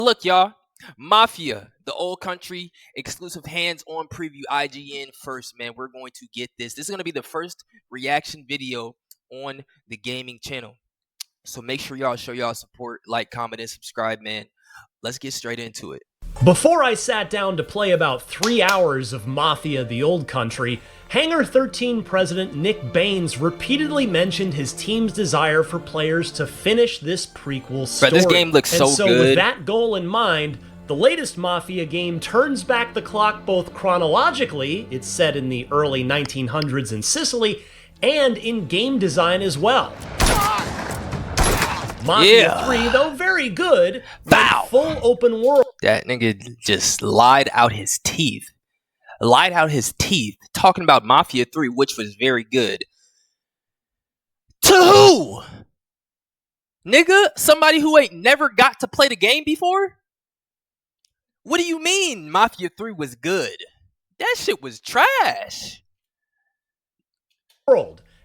Look, y'all, Mafia, the old country exclusive hands-on preview IGN first, man. We're going to get this. This is going to be the first reaction video on the gaming channel. So make sure y'all show y'all support, like, comment, and subscribe, man. Let's get straight into it. Before I sat down to play about 3 hours of Mafia: The Old Country, Hangar 13 president Nick Baines repeatedly mentioned his team's desire for players to finish this prequel story. Bro, this game looks so good. With that goal in mind, the latest Mafia game turns back the clock both chronologically, it's set in the early 1900s in Sicily, and in game design as well. Mafia 3, though very good, full open world. That nigga just lied out his teeth. Talking about Mafia 3, which was very good. To who? Nigga, somebody who ain't never got to play the game before? What do you mean Mafia 3 was good? That shit was trash.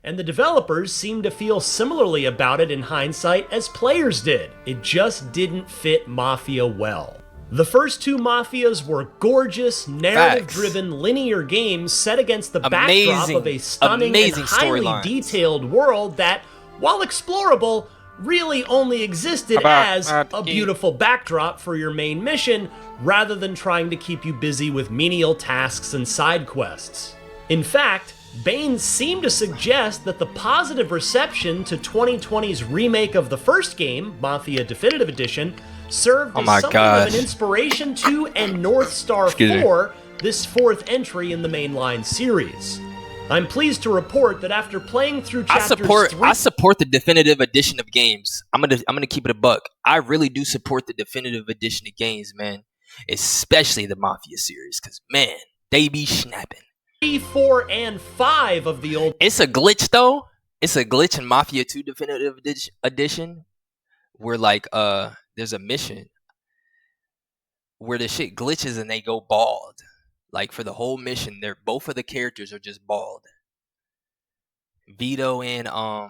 And the developers seem to feel similarly about it in hindsight as players did. It just didn't fit Mafia well. The first two Mafias were gorgeous, narrative-driven, linear games set against the backdrop of a stunning and highly detailed world that, while explorable, really only existed as a beautiful backdrop for your main mission, rather than trying to keep you busy with menial tasks and side quests. In fact, Baines seemed to suggest that the positive reception to 2020's remake of the first game, Mafia Definitive Edition, served as something of an inspiration to and North Star 4, this fourth entry in the mainline series. I'm pleased to report that after playing through chapters I support the Definitive Edition of games. I'm gonna keep it a buck. I really do support the Definitive Edition of games, man. Especially the Mafia series, because, man, they be snapping. 3, 4, and 5 of the old... It's a glitch, though. It's a glitch in Mafia 2 Definitive Edition where, like, there's a mission where the shit glitches and they go bald. Like, for the whole mission, both of the characters are just bald. Vito and, I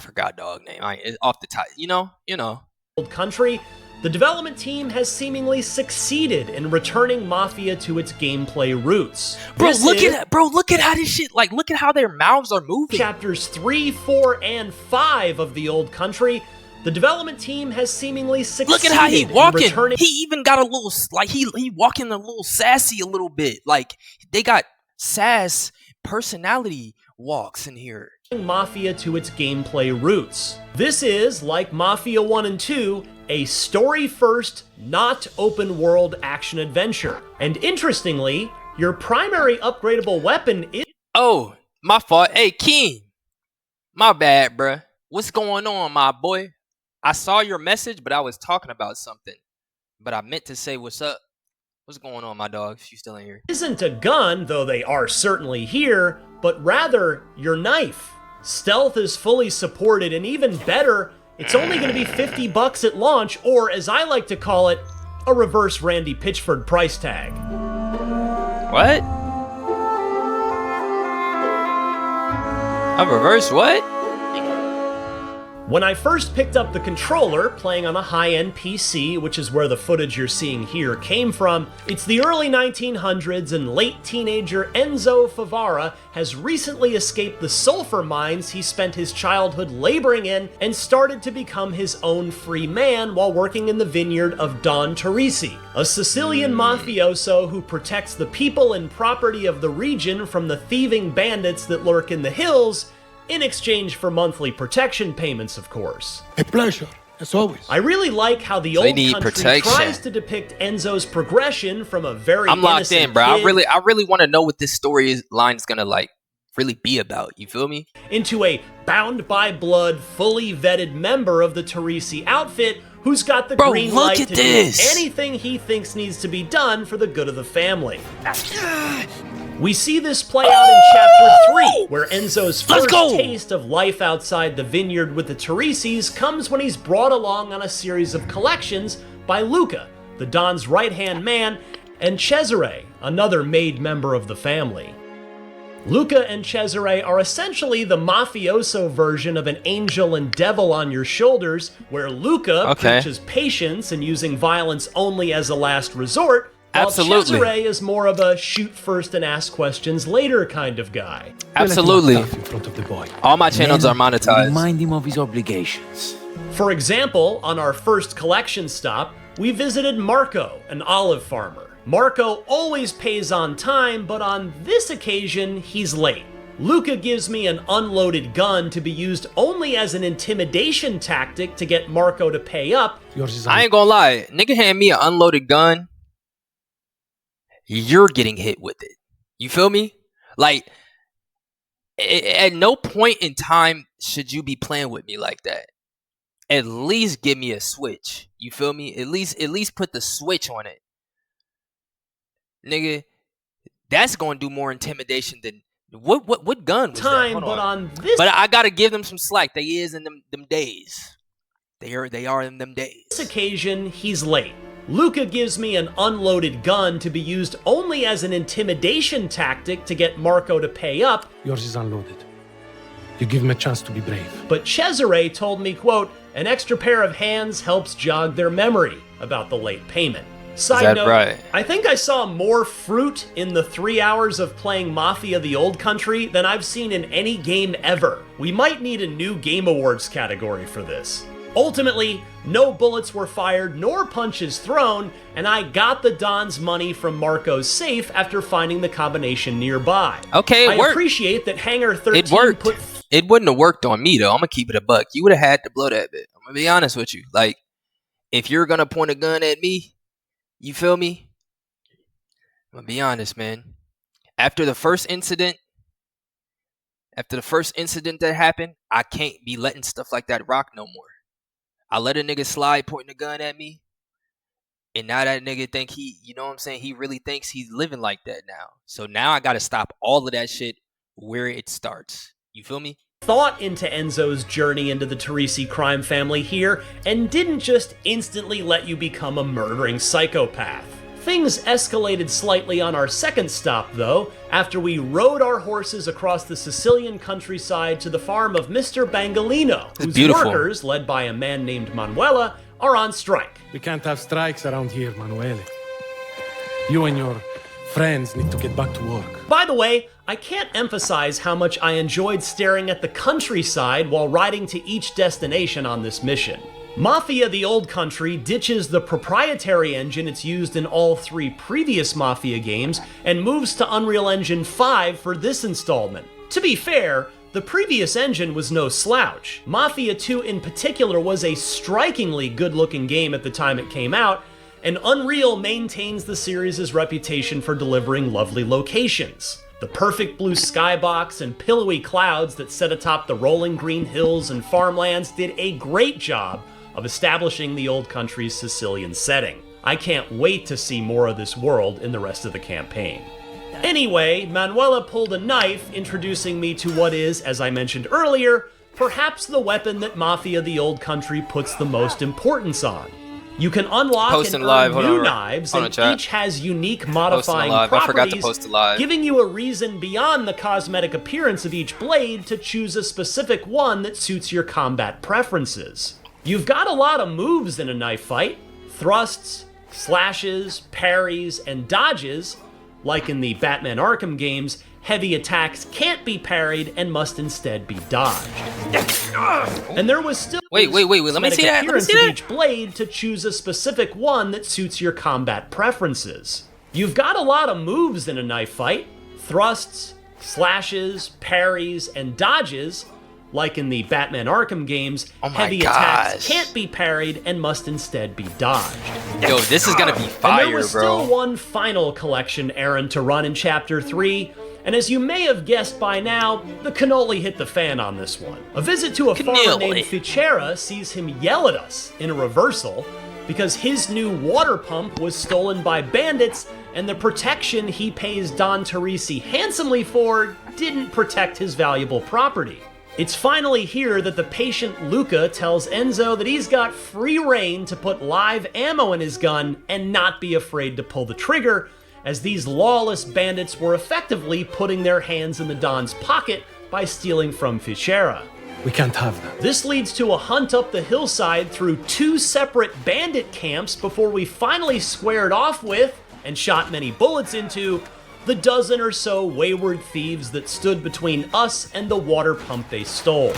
forgot dog name. It's off the top. You know. Old Country. The development team has seemingly succeeded in returning Mafia to its gameplay roots. Look at how this shit, like, look at how their mouths are moving. Chapters 3, 4, and 5 of The Old Country, the development team has seemingly succeeded. Look at how he walking. He even got a little, like, he walking a little sassy a little bit. Like, they got sass personality walks in here. Mafia to its gameplay roots. This is, like Mafia 1 and 2, a story-first, not open-world action-adventure. And interestingly, your primary upgradable weapon is... Oh, my fault. Hey, King. My bad, bruh. What's going on, my boy? I saw your message, but I was talking about something. But I meant to say what's up. What's going on, my dog? You still in here? Isn't a gun, though they are certainly here, but rather your knife. Stealth is fully supported, and even better, it's only going to be $50 at launch, or as I like to call it, a reverse Randy Pitchford price tag. What? A reverse what? When I first picked up the controller, playing on a high-end PC, which is where the footage you're seeing here came from, it's the early 1900s and late teenager Enzo Favara has recently escaped the sulfur mines he spent his childhood laboring in and started to become his own free man while working in the vineyard of Don Teresi, a Sicilian mafioso who protects the people and property of the region from the thieving bandits that lurk in the hills, in exchange for monthly protection payments, of course. A pleasure, as always. I really like how the Old Country tries to depict Enzo's progression from a very I'm locked in, bro. Kid I really want to know what this storyline is gonna, like, really be about. You feel me? Into a bound by blood, fully vetted member of the Teresi outfit who's got the green light to do anything he thinks needs to be done for the good of the family. We see this play out in Chapter 3, where Enzo's first taste of life outside the vineyard with the Teresis comes when he's brought along on a series of collections by Luca, the Don's right-hand man, and Cesare, another made member of the family. Luca and Cesare are essentially the mafioso version of an angel and devil on your shoulders, where Luca preaches patience and using violence only as a last resort, while Cesare is more of a shoot first and ask questions later kind of guy. Absolutely. In front of the boy. All my channels are monetized. Remind him of his obligations. For example, on our first collection stop, we visited Marco, an olive farmer. Marco always pays on time, but on this occasion, he's late. Luca gives me an unloaded gun to be used only as an intimidation tactic to get Marco to pay up. I ain't gonna lie, nigga hand me an unloaded gun, you're getting hit with it. You feel me? Like, at no point in time should you be playing with me like that. At least give me a switch. You feel me? At least put the switch on it. Nigga, that's gonna do more intimidation than what gun was time, that? But on this, but I gotta give them some slack. They is in them days. They are in them days. This occasion, he's late. Luca gives me an unloaded gun to be used only as an intimidation tactic to get Marco to pay up. Yours is unloaded. You give him a chance to be brave. But Cesare told me, quote, an extra pair of hands helps jog their memory about the late payment. Side note, right? I think I saw more fruit in the 3 hours of playing Mafia the Old Country than I've seen in any game ever. We might need a new Game Awards category for this. Ultimately, no bullets were fired nor punches thrown, and I got the Don's money from Marco's safe after finding the combination nearby. Okay, it worked. I appreciate that Hangar 13 It worked. It wouldn't have worked on me, though. I'm gonna keep it a buck. You would have had to blow that bit. I'm gonna be honest with you. Like, if you're gonna point a gun at me, you feel me? I'm gonna be honest, man. After the first incident that happened, I can't be letting stuff like that rock no more. I let a nigga slide pointing a gun at me, and now that nigga think you know what I'm saying? He really thinks he's living like that now. So now I gotta stop all of that shit where it starts. You feel me? Thought into Enzo's journey into the Teresi crime family here, and didn't just instantly let you become a murdering psychopath. Things escalated slightly on our second stop, though, after we rode our horses across the Sicilian countryside to the farm of Mr. Bangalino, whose workers, led by a man named Manuela, are on strike. We can't have strikes around here, Manuele. You and your friends need to get back to work. By the way, I can't emphasize how much I enjoyed staring at the countryside while riding to each destination on this mission. Mafia the Old Country ditches the proprietary engine it's used in all 3 previous Mafia games and moves to Unreal Engine 5 for this installment. To be fair, the previous engine was no slouch. Mafia 2 in particular was a strikingly good-looking game at the time it came out, and Unreal maintains the series' reputation for delivering lovely locations. The perfect blue skybox and pillowy clouds that sit atop the rolling green hills and farmlands did a great job of establishing the Old Country's Sicilian setting. I can't wait to see more of this world in the rest of the campaign. Anyway, Manuela pulled a knife, introducing me to what is, as I mentioned earlier, perhaps the weapon that Mafia the Old Country puts the most importance on. You can unlock and earn new knives, and each has unique modifying properties, giving you a reason beyond the cosmetic appearance of each blade to choose a specific one that suits your combat preferences. You've got a lot of moves in a knife fight: thrusts, slashes, parries, and dodges. Like in the Batman Arkham games, heavy attacks can't be parried and must instead be dodged. And there was still wait, let me see that. Of each blade to choose a specific one that suits your combat preferences. You've got a lot of moves in a knife fight: thrusts, slashes, parries, and dodges. Like in the Batman Arkham games, heavy attacks can't be parried and must instead be dodged. Yo, this is gonna be fire, and there was still one final collection errand to run in Chapter 3, and as you may have guessed by now, the cannoli hit the fan on this one. A visit to a farmer named Ficera sees him yell at us in a reversal because his new water pump was stolen by bandits, and the protection he pays Don Teresi handsomely for didn't protect his valuable property. It's finally here that the patient Luca tells Enzo that he's got free reign to put live ammo in his gun and not be afraid to pull the trigger, as these lawless bandits were effectively putting their hands in the Don's pocket by stealing from Fichera. We can't have that. This leads to a hunt up the hillside through 2 separate bandit camps before we finally squared off with, and shot many bullets into, the dozen or so wayward thieves that stood between us and the water pump they stole.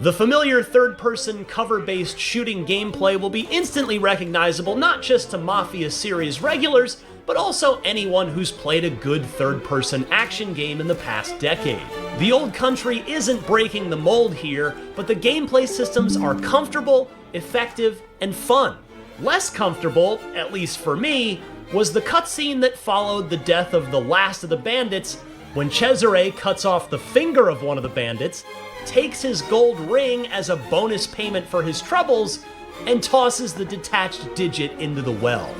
The familiar third-person cover-based shooting gameplay will be instantly recognizable not just to Mafia series regulars, but also anyone who's played a good third-person action game in the past decade. The Old Country isn't breaking the mold here, but the gameplay systems are comfortable, effective, and fun. Less comfortable, at least for me, was the cutscene that followed the death of the last of the bandits when Cesare cuts off the finger of one of the bandits, takes his gold ring as a bonus payment for his troubles, and tosses the detached digit into the well.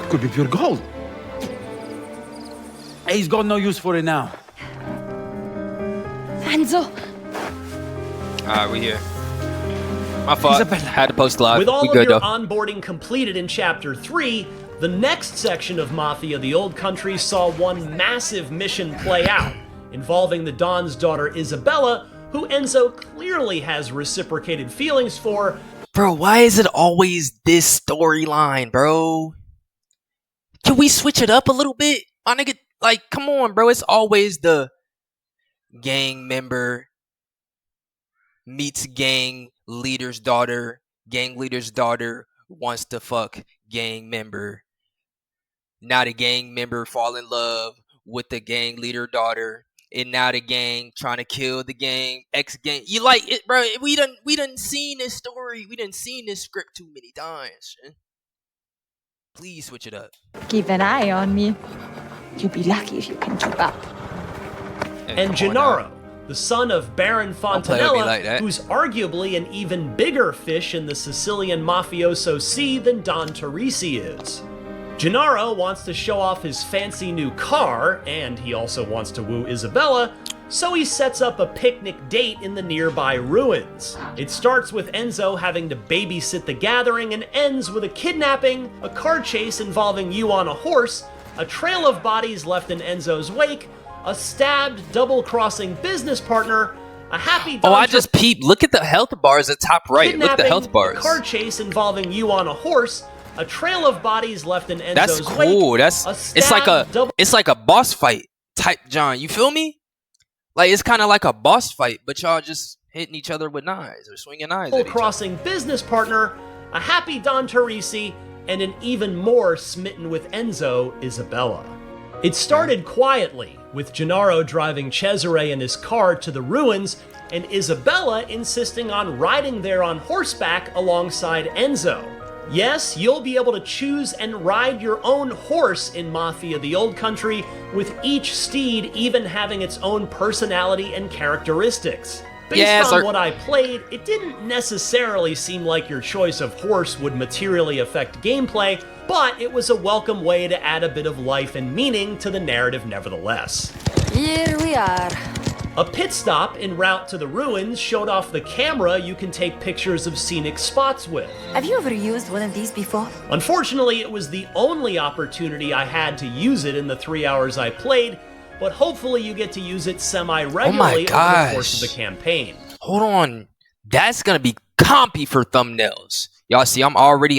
Could be pure gold. He's got no use for it now. Enzo! Alright, we here. My fault. Isabella. Had to post live. With all we of good your though. onboarding completed in Chapter 3, the next section of Mafia: The Old Country saw one massive mission play out, involving the Don's daughter Isabella, who Enzo clearly has reciprocated feelings for. Bro, why is it always this storyline, bro? Can we switch it up a little bit? My nigga, like, come on, bro. It's always the gang member meets gang leader's daughter. Gang leader's daughter wants to fuck gang member. Now the gang member fall in love with the gang leader daughter. And now the gang trying to kill the gang, ex-gang. You like it, bro? We done seen this story. We done seen this script too many times. Man. Please switch it up. Keep an eye on me. You'll be lucky if you can keep up. And Gennaro, the son of Baron play with me Fontanella, like that. who's arguably an even bigger fish in the Sicilian mafioso sea than Don Teresi is. Gennaro wants to show off his fancy new car, and he also wants to woo Isabella, so he sets up a picnic date in the nearby ruins. It starts with Enzo having to babysit the gathering and ends with a kidnapping, a car chase involving you on a horse, a trail of bodies left in Enzo's wake, a stabbed, double-crossing business partner, a happy Oh, I just peeped. Look at the health bars at top right. Look at the health bars. A car chase involving you on a horse, a trail of bodies left in Enzo's That's cool. wake, It's like a boss fight type, John. You feel me? Like it's kind of like a boss fight, but y'all just hitting each other with knives or swinging knives. double-crossing business partner, a happy Don Teresi, and an even more smitten with Enzo, Isabella. It started quietly, with Gennaro driving Cesare in his car to the ruins, and Isabella insisting on riding there on horseback alongside Enzo. Yes, you'll be able to choose and ride your own horse in Mafia: The Old Country, with each steed even having its own personality and characteristics. Based on what I played, it didn't necessarily seem like your choice of horse would materially affect gameplay, but it was a welcome way to add a bit of life and meaning to the narrative nevertheless. Here we are. A pit stop en route to the ruins showed off the camera you can take pictures of scenic spots with. Have you ever used one of these before? Unfortunately, it was the only opportunity I had to use it in the 3 hours I played, but hopefully you get to use it semi-regularly over the course of the campaign. Hold on. That's gonna be compy for thumbnails. Y'all see, I'm already,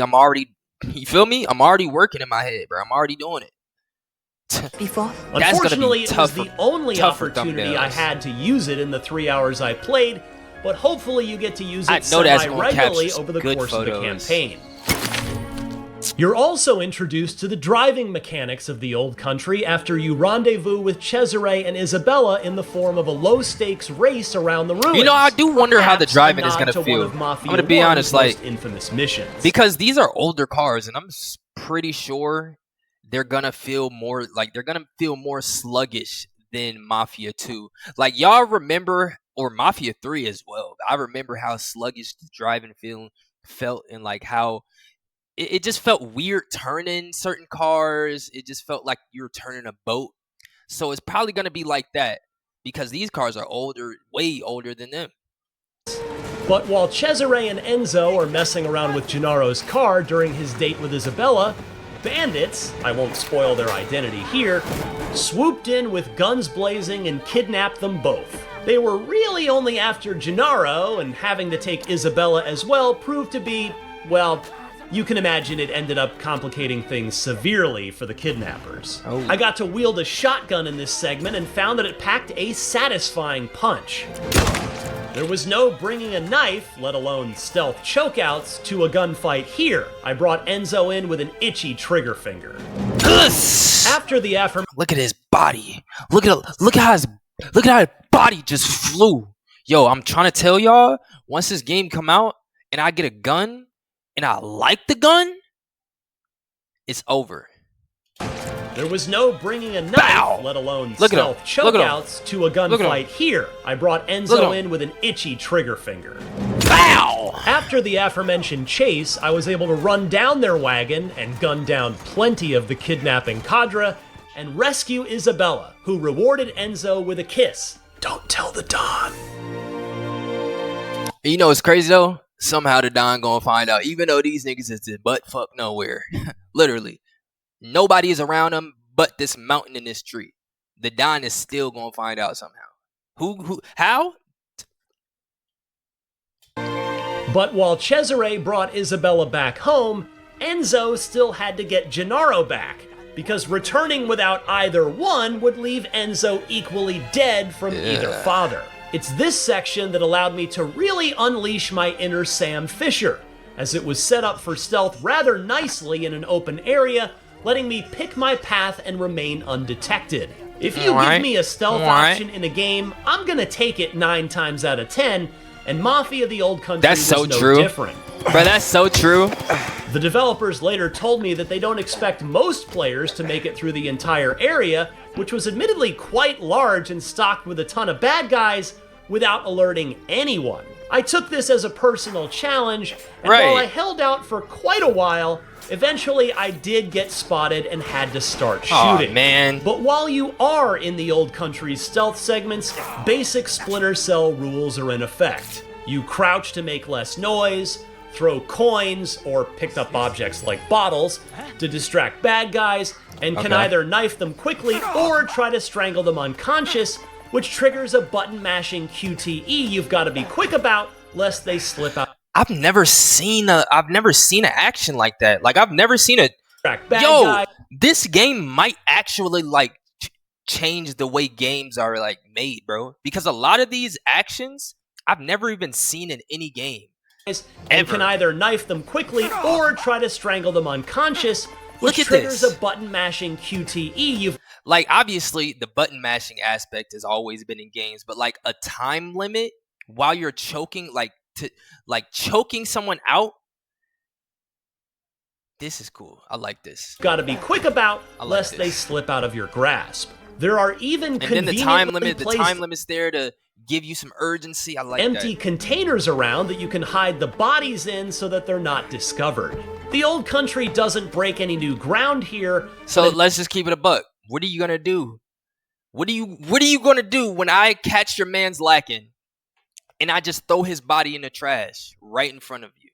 you feel me? I'm already working in my head, bro. I'm already doing it. Before? Unfortunately, it was the only opportunity I had to use it in the 3 hours I played, but hopefully you get to use it semi-regularly over the course of the campaign. You're also introduced to the driving mechanics of The Old Country after you rendezvous with Cesare and Isabella in the form of a low-stakes race around the ruins. You know, I do wonder how the driving is gonna feel. I'm gonna be honest, like, infamous missions. Because these are older cars, and I'm pretty sure they're gonna feel more sluggish than Mafia 2. Like, y'all remember, or Mafia 3 as well. I remember how sluggish the driving felt, and like how it just felt weird turning certain cars. It just felt like you were turning a boat. So it's probably gonna be like that because these cars are older, way older than them. But while Cesare and Enzo are messing around with Gennaro's car during his date with Isabella, bandits, I won't spoil their identity here, swooped in with guns blazing and kidnapped them both. They were really only after Gennaro, and having to take Isabella as well proved to be, well, you can imagine it ended up complicating things severely for the kidnappers. Oh. I got to wield a shotgun in this segment and found that it packed a satisfying punch. There was no bringing a knife, let alone stealth chokeouts, to a gunfight here. I brought Enzo in with an itchy trigger finger. After the Look at his body. Look how his body just flew. Yo, I'm trying to tell y'all, once this game come out and I get a gun and I like the gun, it's over. There was no bringing a knife, Bow! let alone Look at him. stealth Look at him. chokeouts, to a Look at him. gunfight here. I brought Look at Enzo him. in with an itchy trigger finger. Bow! After the aforementioned chase, I was able to run down their wagon and gun down plenty of the kidnapping cadre and rescue Isabella, who rewarded Enzo with a kiss. Don't tell the Don. You know what's crazy though? Somehow the Don gonna find out, even though these niggas is in butt fuck nowhere. Literally. Nobody is around them but this mountain and this tree. The Don is still gonna find out somehow. Who, how? But while Cesare brought Isabella back home, Enzo still had to get Gennaro back, because returning without either one would leave Enzo equally dead from either father. It's this section that allowed me to really unleash my inner Sam Fisher, as it was set up for stealth rather nicely in an open area, letting me pick my path and remain undetected. If you give me a stealth option in a game, I'm gonna take it 9 times out of 10, and Mafia the Old Country That's so was no true. different. Bro, that's so true. The developers later told me that they don't expect most players to make it through the entire area, which was admittedly quite large and stocked with a ton of bad guys, without alerting anyone. I took this as a personal challenge, and while I held out for quite a while, eventually I did get spotted and had to start shooting. Aw, man. But while you are in the Old Country's stealth segments, basic Splinter Cell rules are in effect. You crouch to make less noise, throw coins or picked up objects like bottles to distract bad guys, and can either knife them quickly or try to strangle them unconscious, which triggers a button-mashing QTE you've got to be quick about, lest they slip out. I've never seen an action like that. Like, I've never seen a Bad guy. This game might actually like change the way games are like made, bro. Because a lot of these actions I've never even seen in any game. And can either knife them quickly or try to strangle them unconscious, which Look at triggers this. a button-mashing QTE you've Like, obviously, the button mashing aspect has always been in games, but like a time limit while you're choking, choking someone out. This is cool. I like this. got to be quick about, like lest this. they slip out of your grasp. There are even And then the conveniently time limit's there to give you some urgency. I like empty that. containers around that you can hide the bodies in so that they're not discovered. The Old Country doesn't break any new ground here. So let's just keep it a buck. What are you gonna do? What are you gonna do when I catch your man's lacking and I just throw his body in the trash right in front of you?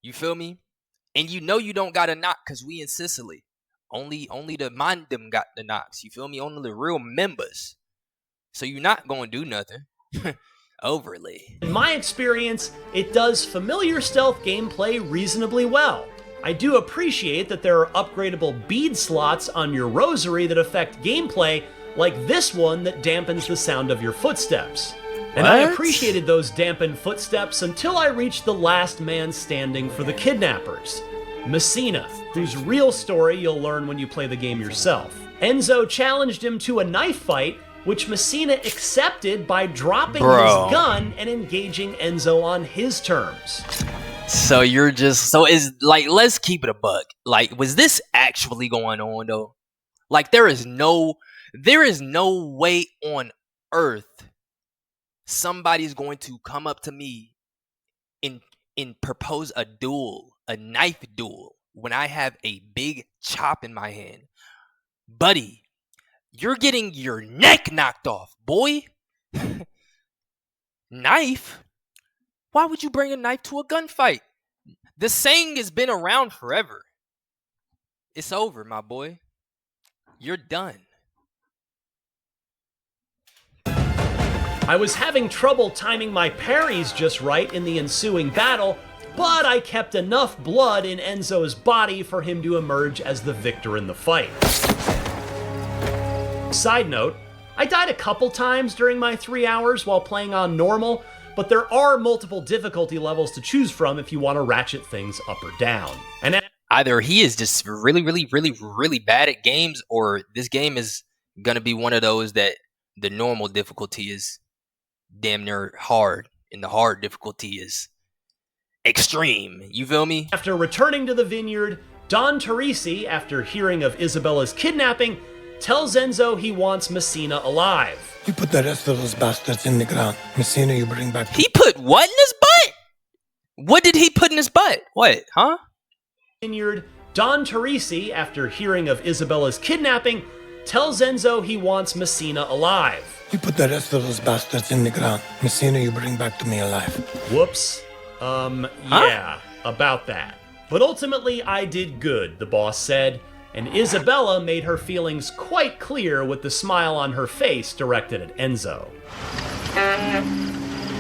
You feel me? And you know you don't got a knock because we in Sicily. Only the mind them got the knocks. You feel me? Only the real members. So you're not gonna do nothing. Overly. In my experience, it does familiar stealth gameplay reasonably well. I do appreciate that there are upgradable bead slots on your rosary that affect gameplay, like this one that dampens the sound of your footsteps. And I What? appreciated those dampened footsteps until I reached the last man standing for the kidnappers, Messina, whose real story you'll learn when you play the game yourself. Enzo challenged him to a knife fight, which Messina accepted by dropping Bro. his gun and engaging Enzo on his terms. So you're just is like, let's keep it a buck. Like, was this actually going on though? Like, there is no way on earth somebody's going to come up to me and propose a duel, a knife duel, when I have a big chop in my hand. Buddy, you're getting your neck knocked off, boy. Knife? Why would you bring a knife to a gunfight? The saying has been around forever. It's over, my boy. You're done. I was having trouble timing my parries just right in the ensuing battle, but I kept enough blood in Enzo's body for him to emerge as the victor in the fight. Side note, I died a couple times during my 3 hours while playing on normal, but there are multiple difficulty levels to choose from if you want to ratchet things up or down. And either he is just really, really, really, really bad at games, or this game is gonna be one of those that the normal difficulty is damn near hard, and the hard difficulty is extreme. You feel me? After returning to the vineyard, Don Teresi, after hearing of Isabella's kidnapping, tells Enzo he wants Messina alive. You put the rest of those bastards in the ground. Messina, you bring back... He put what in his butt? What did he put in his butt? What? Huh? Vineyard, Don Teresi, after hearing of Isabella's kidnapping, tells Enzo he wants Messina alive. You put the rest of those bastards in the ground. Messina, you bring back to me alive. Whoops. Yeah, about that. But ultimately, I did good, the boss said, and Isabella made her feelings quite clear with the smile on her face directed at Enzo.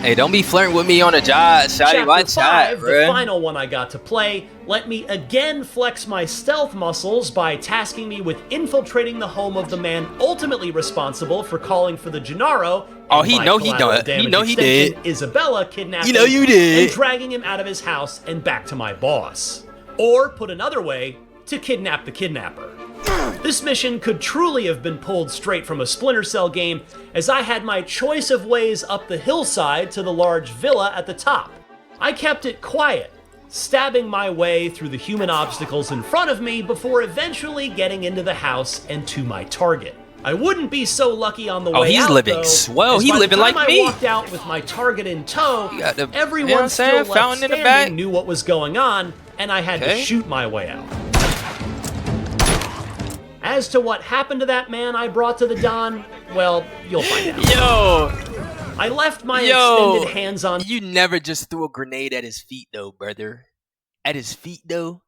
Hey, don't be flirting with me on a job, shawty. Watch Chapter 5, out, the final one I got to play, let me again flex my stealth muscles by tasking me with infiltrating the home of the man ultimately responsible for calling for the Gennaro. Oh, he know he done. He know he did. Isabella kidnapped You know you did. and dragging him out of his house and back to my boss. Or, put another way, to kidnap the kidnapper. This mission could truly have been pulled straight from a Splinter Cell game, as I had my choice of ways up the hillside to the large villa at the top. I kept it quiet, stabbing my way through the human obstacles in front of me before eventually getting into the house and to my target. I wouldn't be so lucky on the way out. Oh, he's living though, swell. as He by the living time like I me. walked out with my target in tow, You got the- everyone you know what I'm still saying? left Fountain in the standing back. knew what was going on, and I had to Okay. shoot my way out. As to what happened to that man I brought to the Don, well, you'll find out. Yo, I left my yo, extended hands on. you never just threw a grenade at his feet, though, brother. At his feet, though.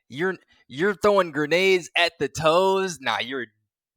You're throwing grenades at the toes. Nah, you're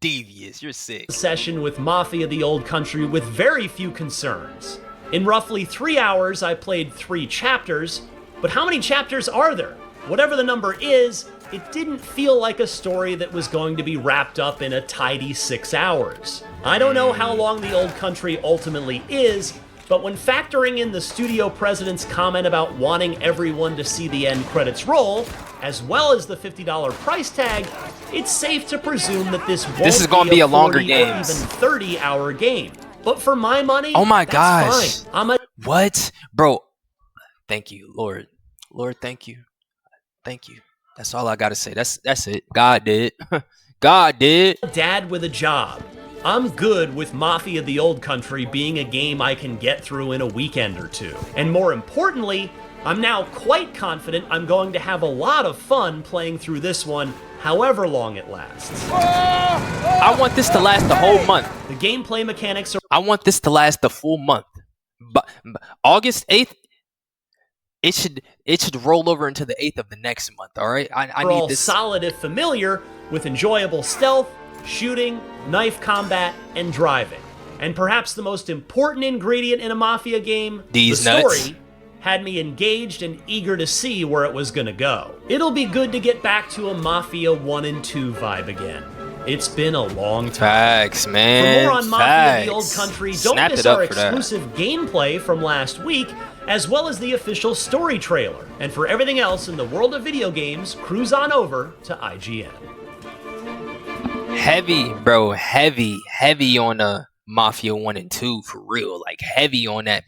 devious. You're sick. Session with Mafia the Old Country with very few concerns. In roughly 3 hours, I played 3 chapters, but how many chapters are there? Whatever the number is, it didn't feel like a story that was going to be wrapped up in a tidy 6 hours. I don't know how long the Old Country ultimately is, but when factoring in the studio president's comment about wanting everyone to see the end credits roll, as well as the $50 price tag, it's safe to presume that this won't This is gonna be a longer 40 game. or even 30-hour game. But for my money, Oh my that's gosh. fine. I'm a What? Bro, thank you, Lord. Lord, thank you. Thank you. That's all I gotta say. That's it. God did. God did. dad with a job. I'm good with Mafia the Old Country being a game I can get through in a weekend or two. And more importantly, I'm now quite confident I'm going to have a lot of fun playing through this one, however long it lasts. I want this to last the whole month. The gameplay mechanics are I want this to last the full month. But August 8th, it should roll over into the 8th of the next month, all right? I all need this. solid if familiar, with enjoyable stealth, shooting, knife combat, and driving. And perhaps the most important ingredient in a Mafia game, These the nuts. story, had me engaged and eager to see where it was gonna go. It'll be good to get back to a Mafia 1 and 2 vibe again. It's been a long time. Facts, man. For more on Mafia the Old Country, don't Snap miss it up our for that. exclusive gameplay from last week, as well as the official story trailer. And for everything else in the world of video games, cruise on over to IGN. Heavy, bro. Heavy on Mafia 1 and 2 for real. Like heavy on that.